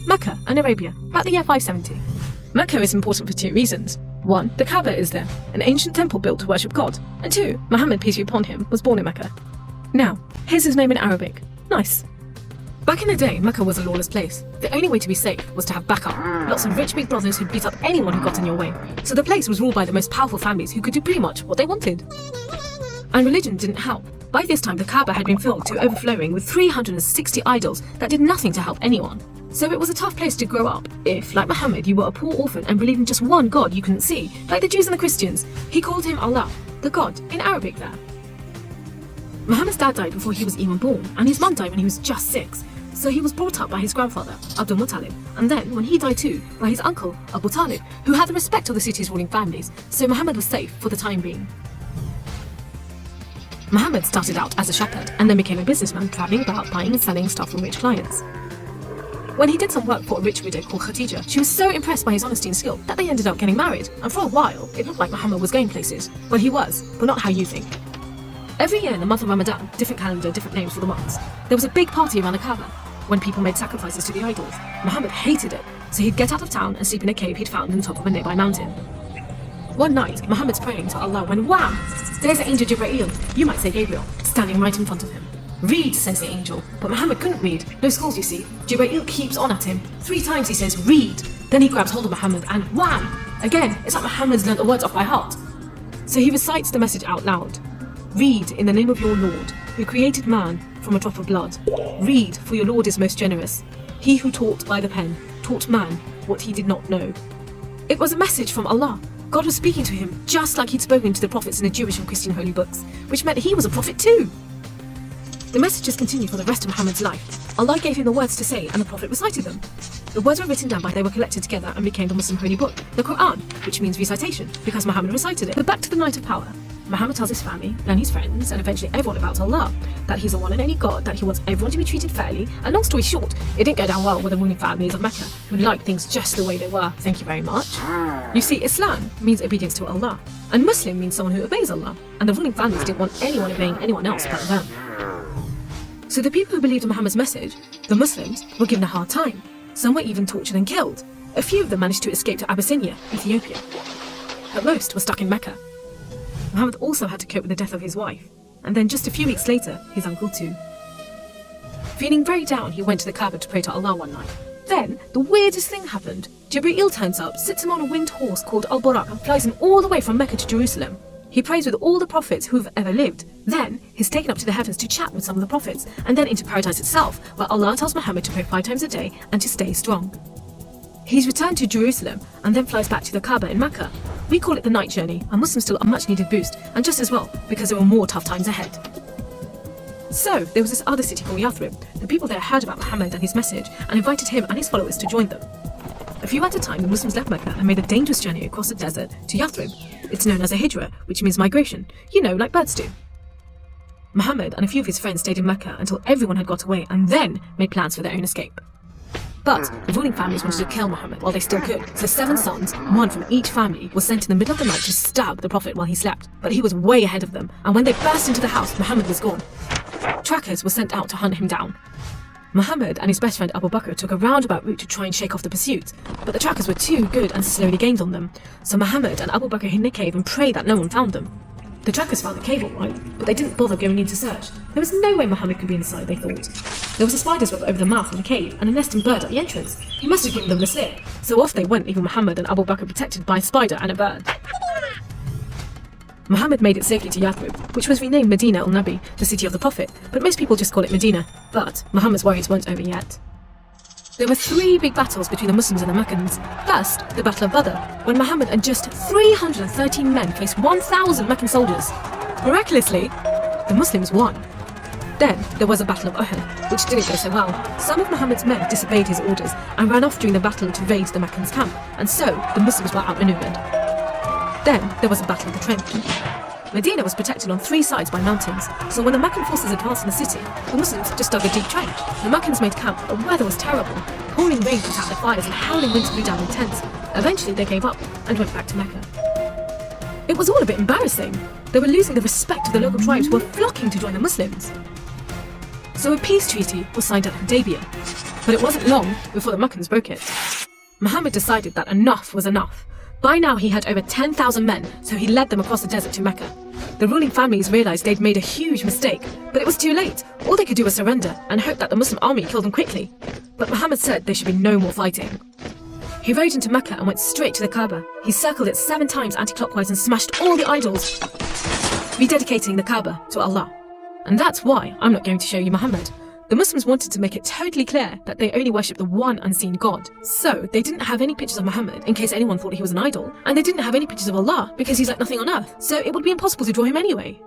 Mecca and Arabia, about the year 570. Mecca is important for two reasons. 1. The Kaaba is there, an ancient temple built to worship God. And 2. Muhammad, peace be upon him, was born in Mecca. Now, here's his name in Arabic. Nice. Back in the day, Mecca was a lawless place. The only way to be safe was to have backup. Lots of rich big brothers who'd beat up anyone who got in your way. So the place was ruled by the most powerful families who could do pretty much what they wanted. And religion didn't help. By this time, the Kaaba had been filled to overflowing with 360 idols that did nothing to help anyone. So it was a tough place to grow up if, like Muhammad, you were a poor orphan and believed in just one God you couldn't see, like the Jews and the Christians. He called him Allah, the God, in Arabic there. Muhammad's dad died before he was even born, and his mum died when he was just 6. So he was brought up by his grandfather, Abdul Muttalib, and then, when he died too, by his uncle, Abu Talib, who had the respect of the city's ruling families, so Muhammad was safe for the time being. Muhammad started out as a shepherd, and then became a businessman travelling about buying and selling stuff from rich clients. When he did some work for a rich widow called Khadija, she was so impressed by his honesty and skill that they ended up getting married, and for a while, it looked like Muhammad was going places. Well, he was, but not how you think. Every year in the month of Ramadan, different calendar, different names for the months, there was a big party around the Kaaba, when people made sacrifices to the idols. Muhammad hated it, so he'd get out of town and sleep in a cave he'd found on the top of a nearby mountain. One night, Muhammad's praying to Allah when wham! There's the angel Jibreel, you might say Gabriel, standing right in front of him. Read, says the angel, but Muhammad couldn't read. No schools, you see. Jibreel keeps on at him. 3 times he says, read. Then he grabs hold of Muhammad and wham! Again, it's like Muhammad's learned the words off by heart. So he recites the message out loud. Read in the name of your Lord, who created man from a drop of blood. Read, for your Lord is most generous. He who taught by the pen, taught man what he did not know. It was a message from Allah. God was speaking to him just like he'd spoken to the prophets in the Jewish and Christian holy books, which meant he was a prophet too. The messages continued for the rest of Muhammad's life. Allah gave him the words to say and the Prophet recited them. The words were written down by they were collected together and became the Muslim holy book, the Quran, which means recitation, because Muhammad recited it. But back to the night of power. Muhammad tells his family, then his friends, and eventually everyone about Allah, that he's the one and only God, that he wants everyone to be treated fairly, and long story short, it didn't go down well with the ruling families of Mecca, who liked things just the way they were, thank you very much. You see, Islam means obedience to Allah, and Muslim means someone who obeys Allah, and the ruling families didn't want anyone obeying anyone else but them. So the people who believed in Muhammad's message, the Muslims, were given a hard time. Some were even tortured and killed. A few of them managed to escape to Abyssinia, Ethiopia. But most were stuck in Mecca. Muhammad also had to cope with the death of his wife, and then just a few weeks later, his uncle too. Feeling very down, he went to the Kaaba to pray to Allah one night. Then, the weirdest thing happened. Jibreel turns up, sits him on a winged horse called Al-Buraq, and flies him all the way from Mecca to Jerusalem. He prays with all the prophets who've ever lived. Then, he's taken up to the heavens to chat with some of the prophets, and then into paradise itself, where Allah tells Muhammad to pray 5 times a day and to stay strong. He's returned to Jerusalem, and then flies back to the Kaaba in Mecca. We call it the night journey, and Muslims still a much needed boost, and just as well, because there were more tough times ahead. So, there was this other city called Yathrib. The people there heard about Muhammad and his message, and invited him and his followers to join them. A few at a time, the Muslims left Mecca and made a dangerous journey across the desert to Yathrib. It's known as a hijra, which means migration, you know, like birds do. Muhammad and a few of his friends stayed in Mecca until everyone had got away and then made plans for their own escape. But the ruling families wanted to kill Muhammad while they still could, so 7 sons, one from each family, was sent in the middle of the night to stab the Prophet while he slept. But he was way ahead of them, and when they burst into the house, Muhammad was gone. Trackers were sent out to hunt him down. Muhammad and his best friend Abu Bakr took a roundabout route to try and shake off the pursuit, but the trackers were too good and slowly gained on them. So Muhammad and Abu Bakr hid in a cave and prayed that no one found them. The trackers found the cave all right, but they didn't bother going in to search. There was no way Muhammad could be inside, they thought. There was a spider's web over the mouth of the cave and a nesting bird at the entrance. He must have given them the slip. So off they went, leaving Muhammad and Abu Bakr protected by a spider and a bird. Muhammad made it safely to Yathrib, which was renamed Medina al-Nabi, the city of the Prophet, but most people just call it Medina. But Muhammad's worries weren't over yet. There were 3 big battles between the Muslims and the Meccans. First, the Battle of Badr, when Muhammad and just 313 men faced 1,000 Meccan soldiers. Miraculously, the Muslims won. Then, there was a Battle of Uhud, which didn't go so well. Some of Muhammad's men disobeyed his orders and ran off during the battle to raid the Meccans' camp, and so the Muslims were outmaneuvered. Then, there was a Battle of the Trench. Medina was protected on 3 sides by mountains, so when the Meccan forces advanced in the city, the Muslims just dug a deep trench. The Meccans made camp, but the weather was terrible. Pouring rain put out their fires and howling winds blew down their tents. Eventually they gave up and went back to Mecca. It was all a bit embarrassing. They were losing the respect of the local tribes who were flocking to join the Muslims. So a peace treaty was signed at Hudaybiyah. But it wasn't long before the Meccans broke it. Muhammad decided that enough was enough. By now he had over 10,000 men, so he led them across the desert to Mecca. The ruling families realized they'd made a huge mistake, but it was too late. All they could do was surrender and hope that the Muslim army killed them quickly. But Muhammad said there should be no more fighting. He rode into Mecca and went straight to the Kaaba. He circled it 7 times anti-clockwise and smashed all the idols, rededicating the Kaaba to Allah. And that's why I'm not going to show you Muhammad. The Muslims wanted to make it totally clear that they only worship the one unseen God. So they didn't have any pictures of Muhammad in case anyone thought he was an idol. And they didn't have any pictures of Allah because he's like nothing on earth. So it would be impossible to draw him anyway.